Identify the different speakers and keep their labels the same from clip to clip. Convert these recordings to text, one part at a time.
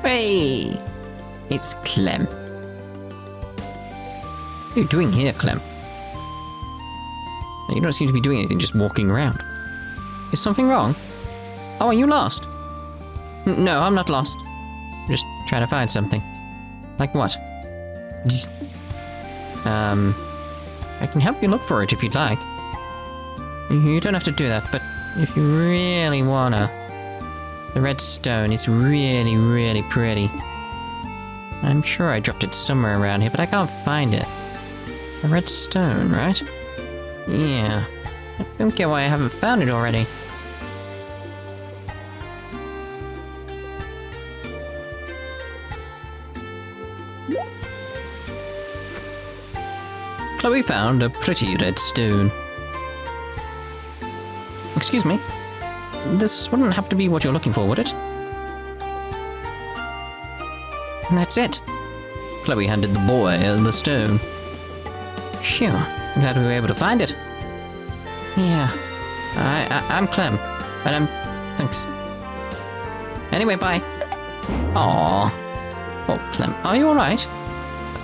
Speaker 1: Hey! It's Clem. What are you doing here, Clem? You don't seem to be doing anything, just walking around. Is something wrong? Oh, are you lost? No, I'm not lost. I'm just trying to find something. Like what? I can help you look for it if you'd like. You don't have to do that, but if you really wanna... The red stone is really, really pretty. I'm sure I dropped it somewhere around here, but I can't find it. A red stone, right? Yeah. I don't get why I haven't found it already. Chloe found a pretty red stone. Excuse me? This wouldn't have to be what you're looking for, would it? And that's it. Chloe handed the boy the stone. Sure, I'm glad we were able to find it. Yeah, I'm Clem, and I'm... Thanks. Anyway, bye. Aww. Oh, Clem, are you alright?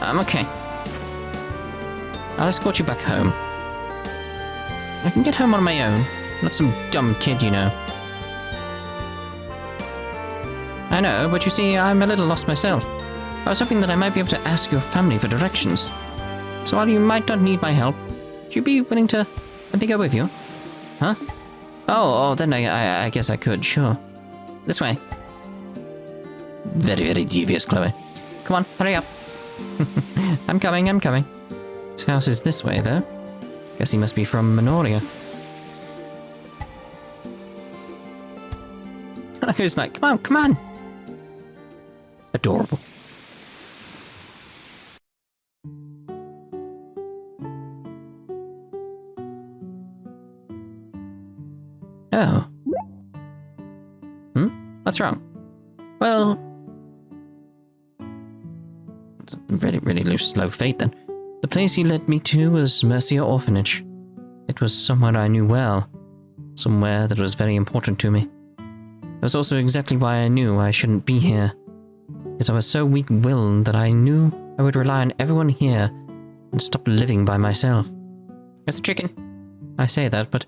Speaker 1: I'm okay. I'll escort you back home. I can get home on my own. Not some dumb kid, you know. I know, but you see, I'm a little lost myself. I was hoping that I might be able to ask your family for directions. So while you might not need my help, would you be willing to let me go with you? Huh? Oh, then I guess I could, sure. This way. Very, very devious, Chloe. Come on, hurry up. I'm coming. His house is this way, though. Guess he must be from Minoria. Who's like, come on. Adorable. Oh. What's wrong? Well... Really, really loose, slow fate, then. The place he led me to was Mercia Orphanage. It was somewhere I knew well. Somewhere that was very important to me. It was also exactly why I knew I shouldn't be here. Because I was so weak-willed that I knew I would rely on everyone here and stop living by myself. It's the chicken. I say that, but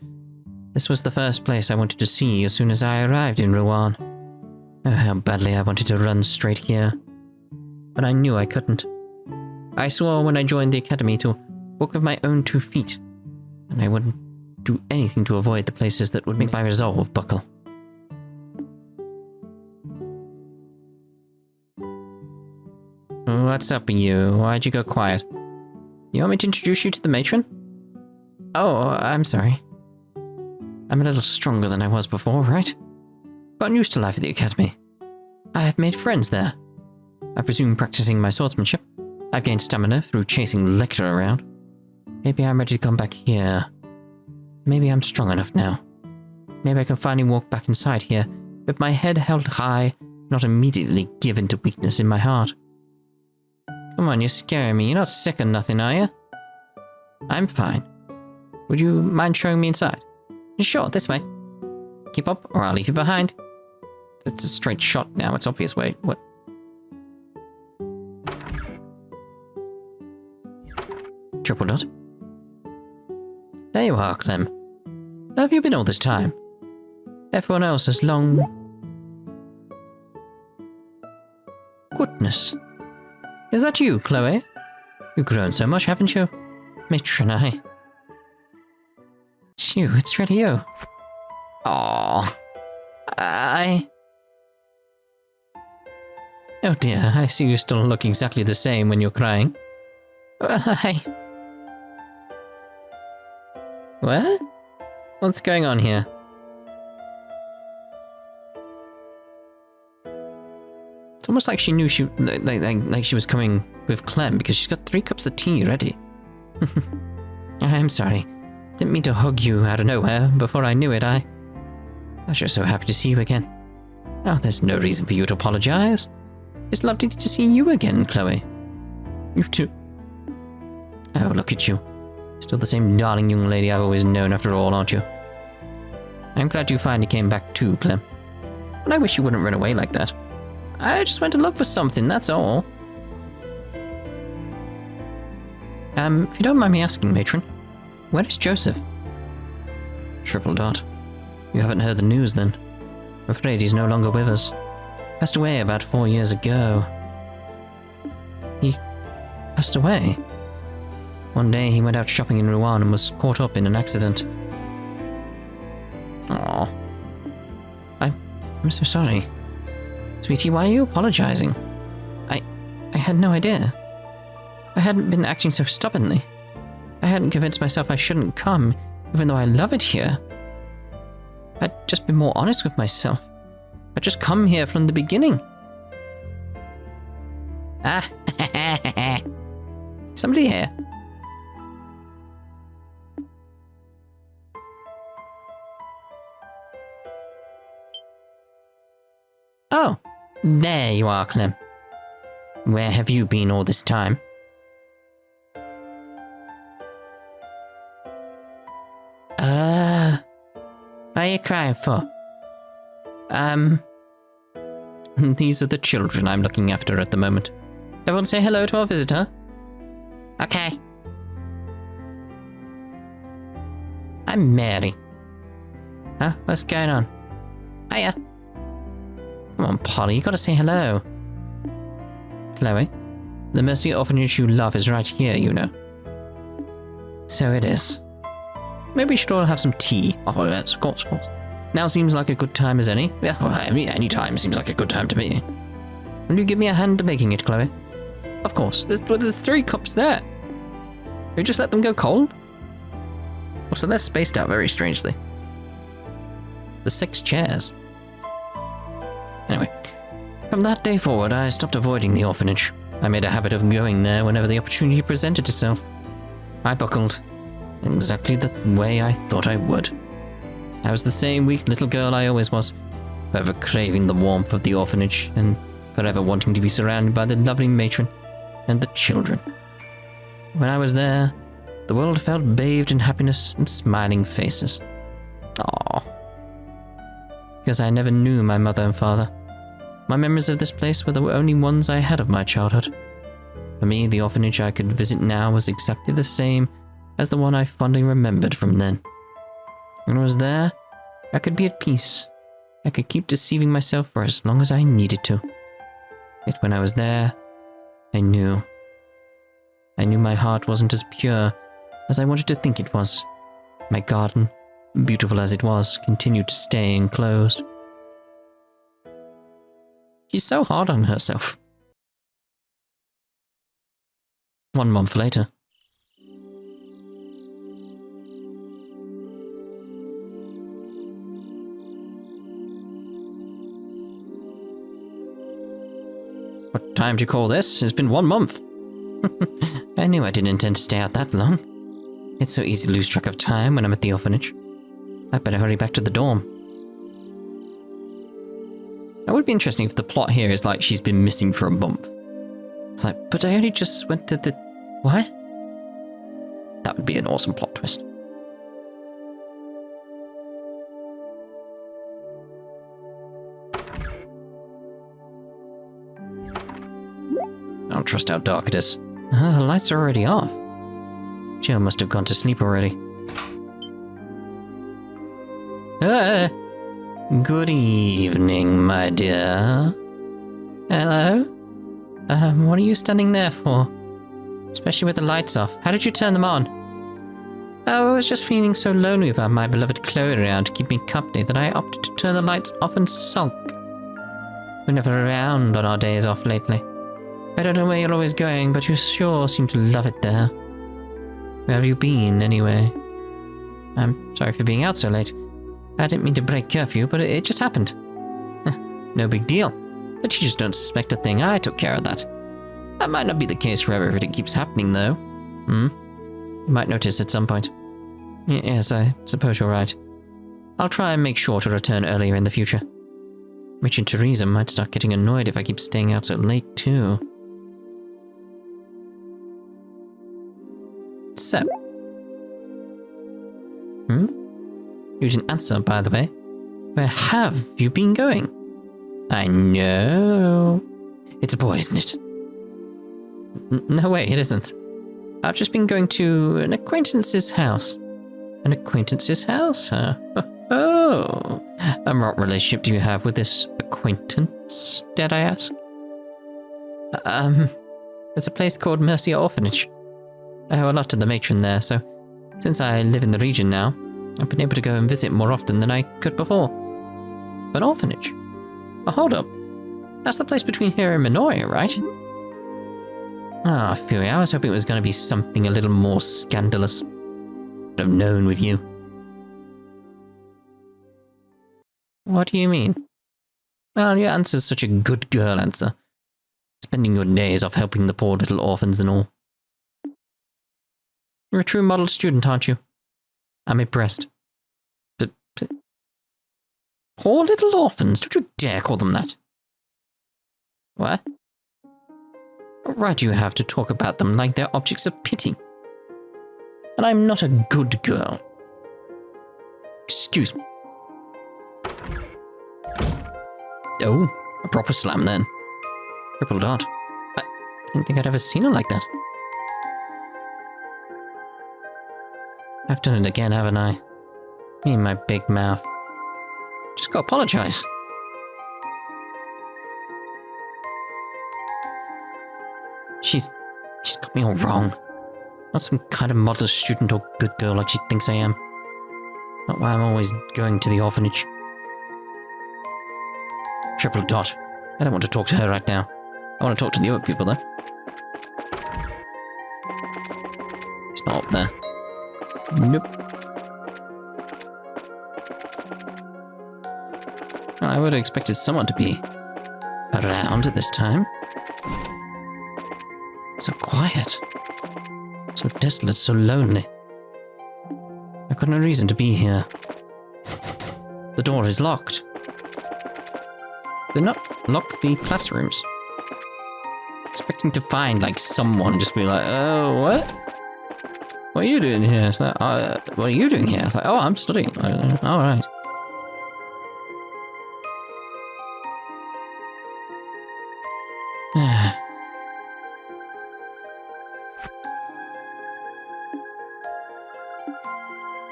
Speaker 1: this was the first place I wanted to see as soon as I arrived in Rouen. Oh, how badly I wanted to run straight here. But I knew I couldn't. I swore when I joined the academy to walk with my own 2 feet, and I wouldn't do anything to avoid the places that would make my resolve buckle. What's up with you? Why'd you go quiet? You want me to introduce you to the matron? Oh, I'm sorry. I'm a little stronger than I was before, right? Gotten used to life at the academy. I have made friends there. I've resumed practicing my swordsmanship. I've gained stamina through chasing Lechter around. Maybe I'm ready to come back here. Maybe I'm strong enough now. Maybe I can finally walk back inside here, with my head held high, not immediately give in to weakness in my heart. Come on, you're scaring me. You're not sick or nothing, are you? I'm fine. Would you mind showing me inside? Sure, this way. Keep up, or I'll leave you behind. It's a straight shot now, it's obvious. Wait, what? Triple dot. There you are, Clem. Where have you been all this time? Everyone else has long... Goodness. Is that you, Chloe? You've grown so much, haven't you? Matron, Shoo, it's really you. Aww. Oh dear, I see you still look exactly the same when you're crying. What? What's going on here? It's almost like she knew like she was coming with Clem, because she's got 3 cups of tea ready. I'm sorry. Didn't mean to hug you out of nowhere. Before I knew it, I was just so happy to see you again. Oh, there's no reason for you to apologize. It's lovely to see you again, Chloe. You too. Oh, look at you. Still the same darling young lady I've always known after all, aren't you? I'm glad you finally came back too, Clem. But I wish you wouldn't run away like that. I just went to look for something, that's all. If you don't mind me asking, matron, where is Joseph? Triple dot. You haven't heard the news then. I'm afraid he's no longer with us. Passed away about 4 years ago. He passed away? One day he went out shopping in Rouen and was caught up in an accident. Aww. I'm so sorry. Sweetie, why are you apologizing? I had no idea. I hadn't been acting so stubbornly. I hadn't convinced myself I shouldn't come, even though I love it here. I'd just been more honest with myself. I'd just come here from the beginning. Ah, somebody here. Oh, there you are, Clem. Where have you been all this time? What are you crying for? These are the children I'm looking after at the moment. Everyone say hello to our visitor. Okay. I'm Mary. Huh? What's going on? Hiya. Come on, Polly, you gotta say hello. Chloe, the Mercy Orphanage you love is right here, you know. So it is. Maybe we should all have some tea. Oh, yes, of course, of course. Now seems like a good time as any. Yeah, well, I mean, any time seems like a good time to me. Will you give me a hand to making it, Chloe? Of course. There's 3 cups there. You just let them go cold? Well, so they're spaced out very strangely. The 6 chairs. Anyway, from that day forward, I stopped avoiding the orphanage. I made a habit of going there whenever the opportunity presented itself. I buckled. Exactly the way I thought I would. I was the same weak little girl I always was, forever craving the warmth of the orphanage and forever wanting to be surrounded by the lovely matron and the children. When I was there, the world felt bathed in happiness and smiling faces. Aww. Because I never knew my mother and father. My memories of this place were the only ones I had of my childhood. For me, the orphanage I could visit now was exactly the same as the one I fondly remembered from then. When I was there, I could be at peace. I could keep deceiving myself for as long as I needed to. Yet when I was there, I knew. I knew my heart wasn't as pure as I wanted to think it was. My garden, beautiful as it was, continued to stay enclosed. She's so hard on herself. 1 month later. What time do you call this? It's been 1 month. I knew I didn't intend to stay out that long. It's so easy to lose track of time when I'm at the orphanage. I'd better hurry back to the dorm. That would be interesting if the plot here is like she's been missing for a month. It's like, but I only just went to the... What? That would be an awesome plot twist. I don't trust how dark it is. The lights are already off. Joe must have gone to sleep already. Good evening, my dear. Hello? What are you standing there for? Especially with the lights off. How did you turn them on? Oh, I was just feeling so lonely without my beloved Chloe around to keep me company that I opted to turn the lights off and sulk. We're never around on our days off lately. I don't know where you're always going, but you sure seem to love it there. Where have you been, anyway? I'm sorry for being out so late. I didn't mean to break curfew, but it just happened. No big deal. But you just don't suspect a thing. I took care of that. That might not be the case forever if it keeps happening, though. You might notice at some point. Yes, I suppose you're right. I'll try and make sure to return earlier in the future. Rich and Teresa might start getting annoyed if I keep staying out so late, too. So. You didn't answer, by the way. Where have you been going? I know. It's a boy, isn't it? No way, it isn't. I've just been going to an acquaintance's house. An acquaintance's house, huh? Oh. And what relationship do you have with this acquaintance, dare I ask? There's a place called Mercy Orphanage. I owe a lot to the matron there, so since I live in the region now, I've been able to go and visit more often than I could before. An orphanage? Oh, hold up. That's the place between here and Minoria, right? Ah, Fury, I was hoping it was going to be something a little more scandalous. Would have known with you. What do you mean? Well, your answer's such a good girl answer. Spending your days off helping the poor little orphans and all. You're a true model student, aren't you? I'm impressed. But poor little orphans? Don't you dare call them that. What? What right do you have to talk about them like they're objects of pity? And I'm not a good girl. Excuse me. Oh, a proper slam then. Triple dot. I didn't think I'd ever seen her like that. I've done it again, haven't I? Me and my big mouth. Just gotta apologize. She's got me all wrong. Not some kind of model student or good girl like she thinks I am. Not why I'm always going to the orphanage. Triple dot. I don't want to talk to her right now. I want to talk to the other people though. He's not up there. Nope. I would have expected someone to be around at this time. So quiet. So desolate, so lonely. I've got no reason to be here. The door is locked. They're not lock the classrooms. Expecting to find like someone just be like, oh, what? What are you doing here? It's like, what are you doing here? Like, oh, I'm studying. All right.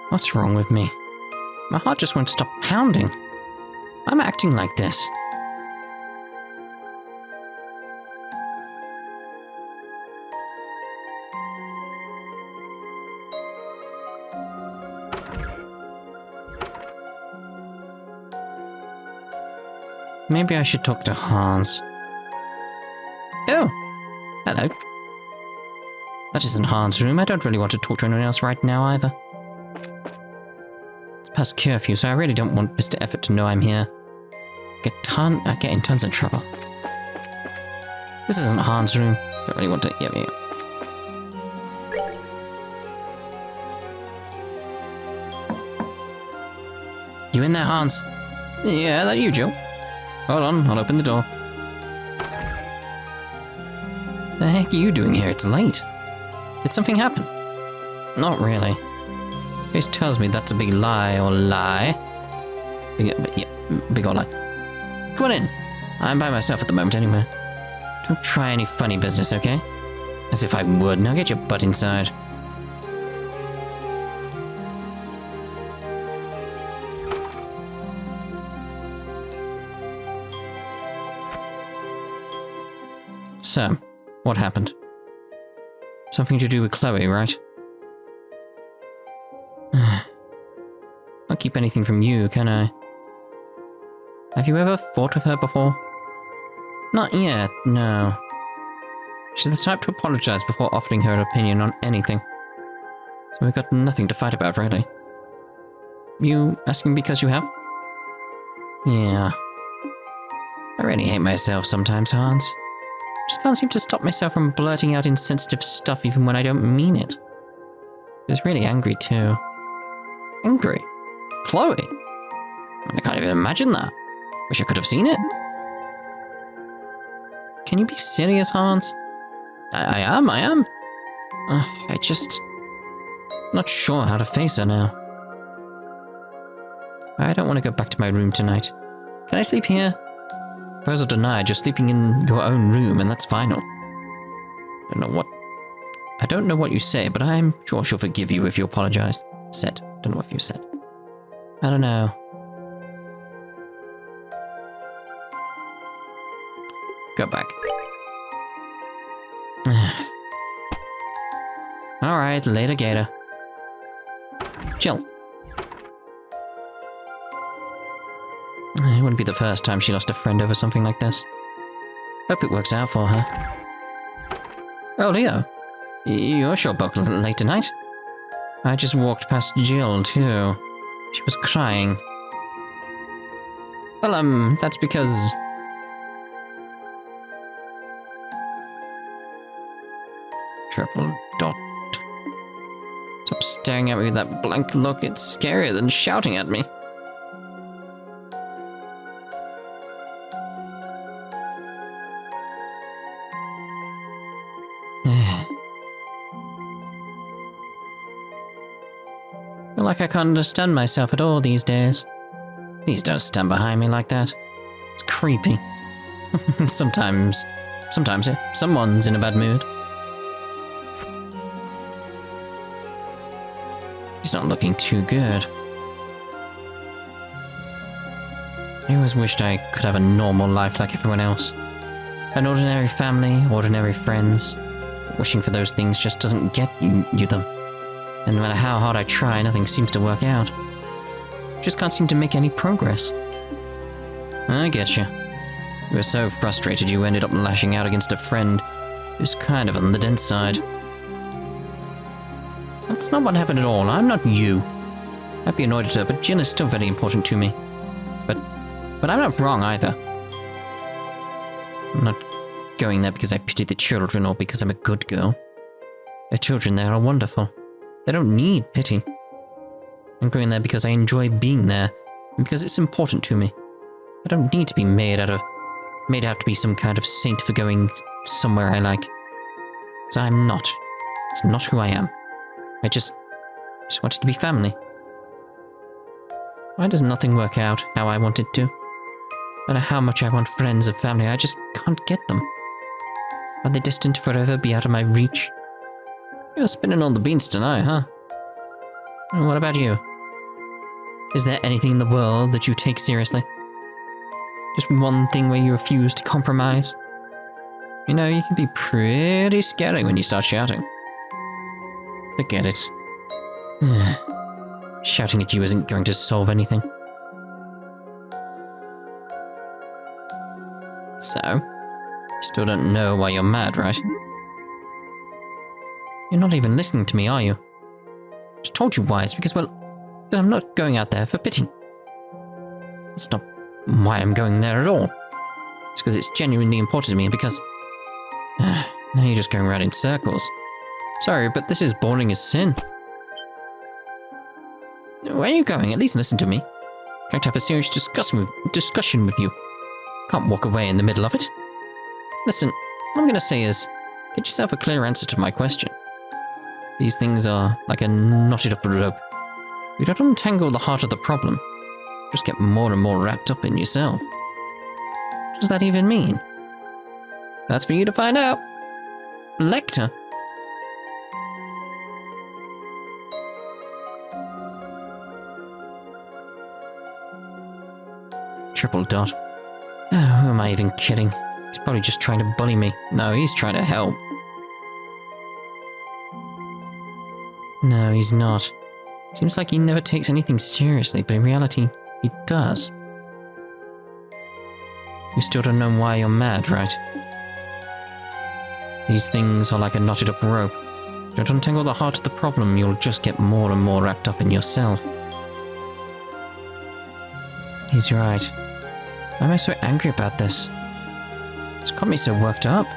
Speaker 1: What's wrong with me? My heart just won't stop pounding. I'm acting like this. Maybe I should talk to Hans. Oh, hello. That isn't Hans' room. I don't really want to talk to anyone else right now either. It's past curfew, so I really don't want Mr. Effort to know I'm here. I get in tons of trouble. This isn't Hans' room. Don't really want to... Yeah. You in there, Hans? Yeah, that you, Joe? Hold on, I'll open the door. The heck are you doing here? It's late. Did something happen? Not really. Face tells me that's a big lie or lie. Big or lie. Come on in. I'm by myself at the moment anyway. Don't try any funny business, okay? As if I would. Now get your butt inside. So, what happened? Something to do with Chloe, right? Can't keep anything from you, can I? Have you ever thought of her before? Not yet, no. She's the type to apologize before offering her an opinion on anything. So we've got nothing to fight about, really. You asking because you have? Yeah. I really hate myself sometimes, Hans. Just can't seem to stop myself from blurting out insensitive stuff even when I don't mean it. I was really angry too. Angry? Chloe? I can't even imagine that. Wish I could have seen it. Can you be serious, Hans? I am. I just... not sure how to face her now. I don't want to go back to my room tonight. Can I sleep here? proposal denied. You're sleeping in your own room, and that's final. I don't know what you say, but I'm sure she'll forgive you if you apologize. Don't know what you said. I don't know. Go back. Alright, later, Gator. Chill. It wouldn't be the first time she lost a friend over something like this. Hope it works out for her. Oh, Leo. You're sure booked late tonight? I just walked past Jill, too. She was crying. Well, that's because... Triple dot. Stop staring at me with that blank look. It's scarier than shouting at me. Feel like I can't understand myself at all these days. Please don't stand behind me like that. It's creepy. Sometimes someone's in a bad mood. He's not looking too good. I always wished I could have a normal life like everyone else. An ordinary family, ordinary friends. Wishing for those things just doesn't get you them. And no matter how hard I try, nothing seems to work out. Just can't seem to make any progress. I get you. You were so frustrated you ended up lashing out against a friend who's kind of on the dense side. That's not what happened at all. I'm not you. I'd be annoyed at her, but Jill is still very important to me. But I'm not wrong either. I'm not going there because I pity the children or because I'm a good girl. The children there are wonderful. They don't need pity. I'm going there because I enjoy being there, and because it's important to me. I don't need to be made out to be some kind of saint for going somewhere I like. So I'm not. It's not who I am. I just wanted to be family. Why does nothing work out how I want it to? No matter how much I want friends or family, I just can't get them. Are they destined to forever be out of my reach? You're spinning all the beans tonight, huh? And what about you? Is there anything in the world that you take seriously? Just one thing where you refuse to compromise? You know, you can be pretty scary when you start shouting. Forget it. Shouting at you isn't going to solve anything. So, you still don't know why you're mad, right? You're not even listening to me, are you? I just told you why. It's because, well, I'm not going out there for pity. It's not why I'm going there at all. It's because it's genuinely important to me and because... now you're just going around in circles. Sorry, but this is boring as sin. Where are you going? At least listen to me. I'm trying to have a serious discussion with you. Can't walk away in the middle of it. Listen, what I'm going to say is, get yourself a clear answer to my question. These things are like a knotted up rope. You don't untangle the heart of the problem. Just get more and more wrapped up in yourself. What does that even mean? That's for you to find out. Lechter. Triple dot. Oh, who am I even kidding? He's probably just trying to bully me. No, he's trying to help. No, he's not. Seems like he never takes anything seriously, but in reality, he does. You still don't know why you're mad, right? These things are like a knotted up rope. Don't untangle the heart of the problem, you'll just get more and more wrapped up in yourself. He's right. Why am I so angry about this? It's got me so worked up.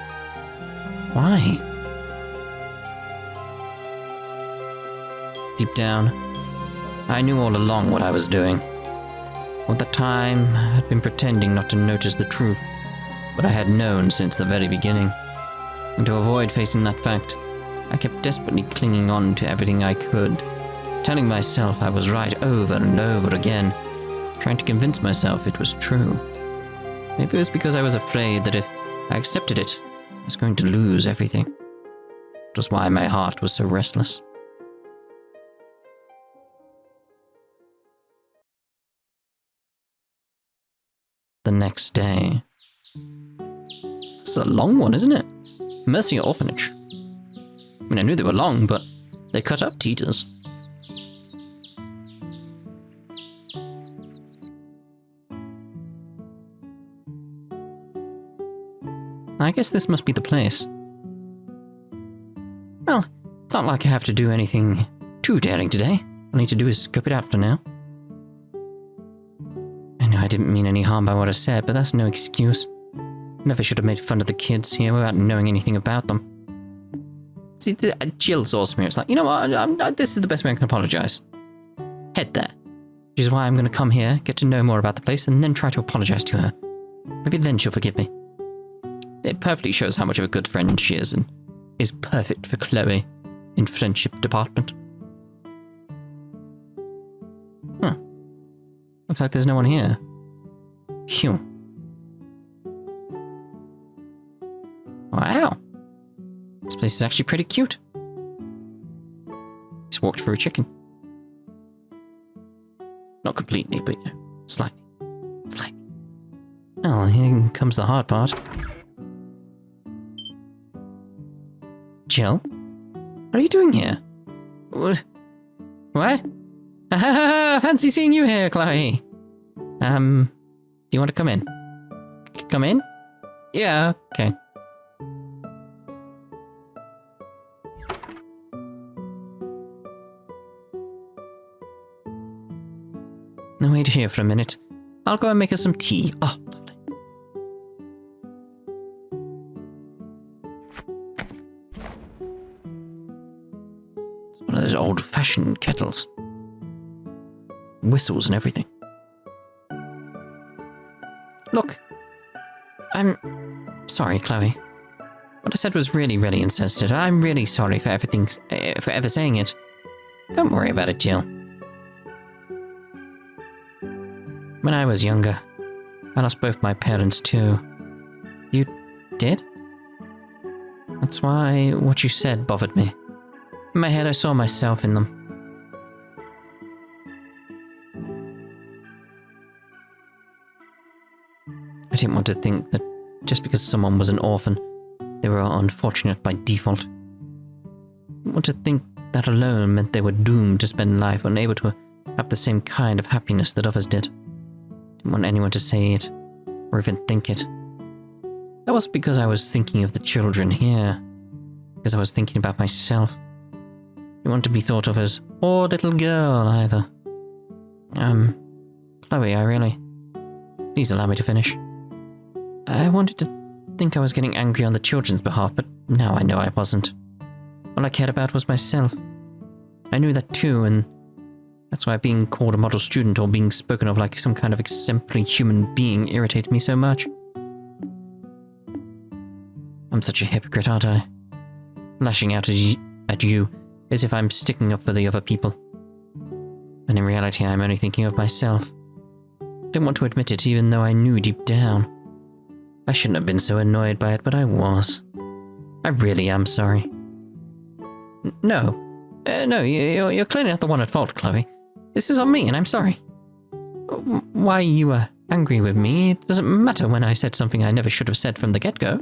Speaker 1: Why? Deep down, I knew all along what I was doing. All the time, I had been pretending not to notice the truth, but I had known since the very beginning. And to avoid facing that fact, I kept desperately clinging on to everything I could, telling myself I was right over and over again, trying to convince myself it was true. Maybe it was because I was afraid that if I accepted it, I was going to lose everything. Which was why my heart was so restless. The next day. This is a long one, isn't it? Mercy Orphanage. I mean, I knew they were long, but they cut up teeters. I guess this must be the place. Well, it's not like I have to do anything too daring today. All I need to do is scope it out for now. I know I didn't mean any harm by what I said, but that's no excuse. Never should have made fun of the kids here without knowing anything about them. See, Jill saws me. It's like, you know what? This is the best way I can apologize. Head there. Which is why I'm going to come here, get to know more about the place, and then try to apologize to her. Maybe then she'll forgive me. It perfectly shows how much of a good friend she is, and is perfect for Chloe in friendship department. Huh. Looks like there's no one here. Phew. Wow. This place is actually pretty cute. Just walked through a chicken. Not completely, but you know, slightly. Slightly. Well, here comes the hard part. Jill? What are you doing here? What? Fancy seeing you here, Chloe. Do you want to come in? Come in? Yeah, okay. Now wait here for a minute. I'll go and make us some tea. Oh, lovely. It's one of those old-fashioned kettles. Whistles and everything. Look. I'm sorry, Chloe. What I said was really, really insensitive. I'm really sorry for everything, for ever saying it. Don't worry about it, Jill. When I was younger, I lost both my parents too. You did? That's why what you said bothered me. In my head, I saw myself in them. I didn't want to think that just because someone was an orphan, they were unfortunate by default. I didn't want to think that alone meant they were doomed to spend life unable to have the same kind of happiness that others did. Didn't want anyone to say it, or even think it. That wasn't because I was thinking of the children here, because I was thinking about myself. I didn't want to be thought of as, poor little girl, either. Chloe, please allow me to finish. I wanted to think I was getting angry on the children's behalf, but now I know I wasn't. All I cared about was myself. I knew that too, and that's why being called a model student or being spoken of like some kind of exemplary human being irritated me so much. I'm such a hypocrite, aren't I? Lashing out at you as if I'm sticking up for the other people. When in reality, I'm only thinking of myself. I didn't want to admit it, even though I knew deep down. I shouldn't have been so annoyed by it, but I was. I really am sorry. No, you're clearly not the one at fault, Chloe. This is on me, and I'm sorry. Why you were angry with me, it doesn't matter when I said something I never should have said from the get-go.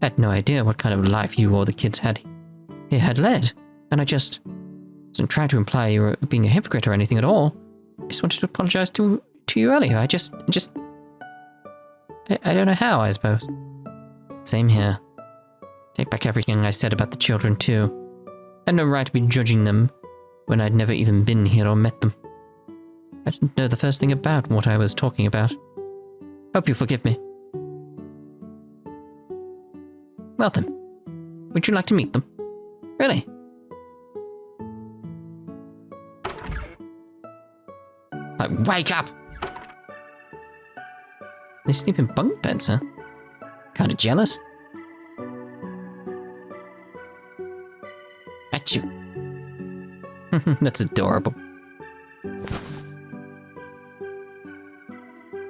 Speaker 1: I had no idea what kind of life you or the kids had led, and I just didn't try to imply you were being a hypocrite or anything at all. I just wanted to apologize to you earlier. I don't know how, I suppose. Same here. Take back everything I said about the children, too. I had no right to be judging them when I'd never even been here or met them. I didn't know the first thing about what I was talking about. Hope you forgive me. Well then, would you like to meet them? Really? Like, wake up! They sleep in bunk beds, huh? Kinda jealous. Achoo. That's adorable.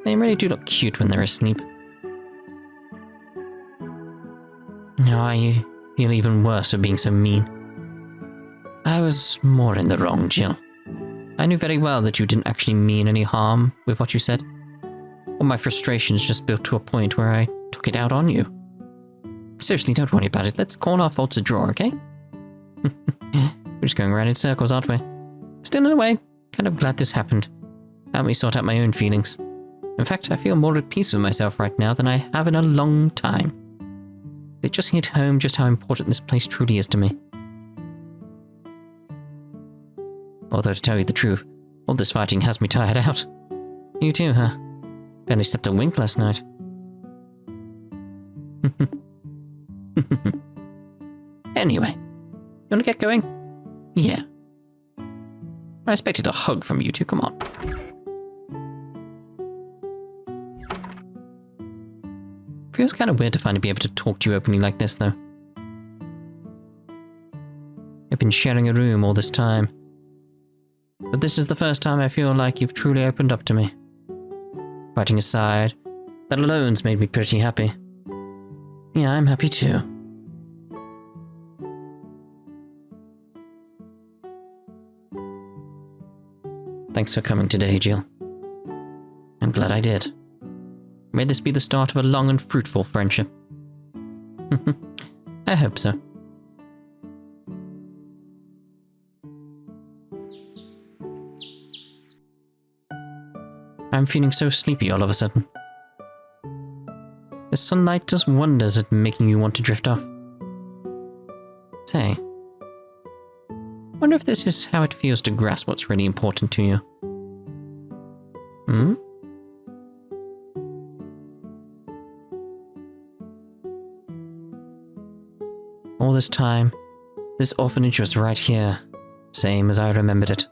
Speaker 1: They really do look cute when they're asleep. Now I feel even worse for being so mean. I was more in the wrong, Jill. I knew very well that you didn't actually mean any harm with what you said. All my frustrations just built to a point where I took it out on you. Seriously, don't worry about it. Let's call our faults a draw, okay? We're just going around in circles, aren't we? Still, in a way, kind of glad this happened. Helped me sort out my own feelings. In fact, I feel more at peace with myself right now than I have in a long time. It just hit home just how important this place truly is to me. Although, to tell you the truth, all this fighting has me tired out. You too, huh? Barely slept a wink last night. Anyway, you wanna get going? Yeah. I expected a hug from you two, come on. Feels kind of weird to finally be able to talk to you openly like this, though. I've been sharing a room all this time. But this is the first time I feel like you've truly opened up to me. Fighting aside, that alone's made me pretty happy. Yeah, I'm happy too. Thanks for coming today, Jill. I'm glad I did. May this be the start of a long and fruitful friendship. I hope so. I'm feeling so sleepy all of a sudden. The sunlight does wonders at making you want to drift off. Say, wonder if this is how it feels to grasp what's really important to you. Hmm? All this time, this orphanage was right here, same as I remembered it.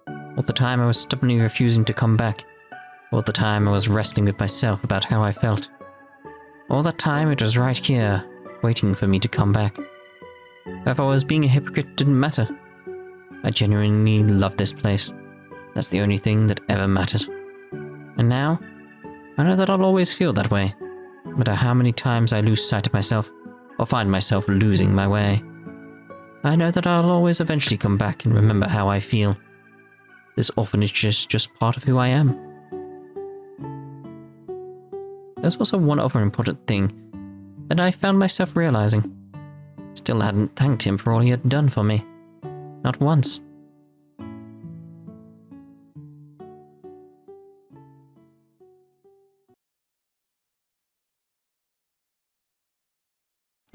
Speaker 1: All the time I was stubbornly refusing to come back. All the time I was wrestling with myself about how I felt. All that time it was right here, waiting for me to come back. If I was being a hypocrite, didn't matter. I genuinely loved this place. That's the only thing that ever mattered. And now, I know that I'll always feel that way, no matter how many times I lose sight of myself, or find myself losing my way. I know that I'll always eventually come back and remember how I feel. This orphanage is just part of who I am. There's also one other important thing that I found myself realizing. Still hadn't thanked him for all he had done for me. Not once.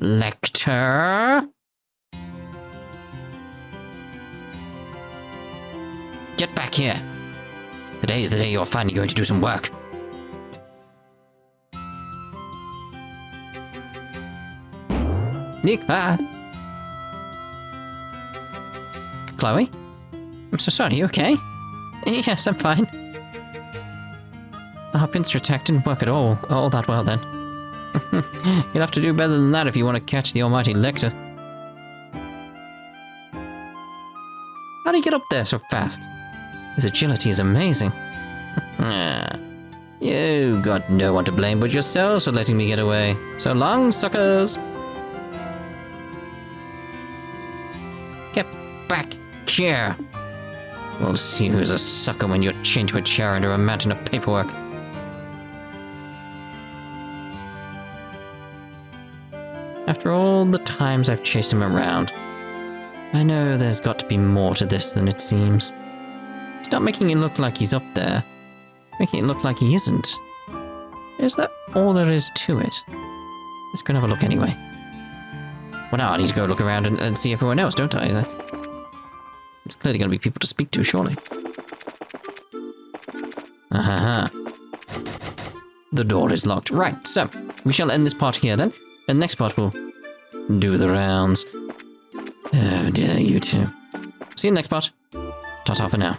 Speaker 1: Lechter? Get back here. Today is the day you're finally going to do some work. Chloe? I'm so sorry, you okay? Yes, I'm fine. Our pincer attack didn't work at all that well then. You'll have to do better than that if you want to catch the almighty Lechter. How do you get up there so fast? His agility is amazing. You got no one to blame but yourselves for letting me get away. So long, suckers! Get back here! We'll see who's a sucker when you're chained to a chair under a mountain of paperwork. After all the times I've chased him around, I know there's got to be more to this than it seems. He's not making it look like he's up there, making it look like he isn't. Is that all there is to it? Let's go and have a look anyway. Well, now I need to go look around and see everyone else, don't I? It's clearly going to be people to speak to, surely. Aha. The door is locked. Right, so we shall end this part here then. And next part we'll do the rounds. Oh dear, you two. See you in the next part. Ta-ta for now.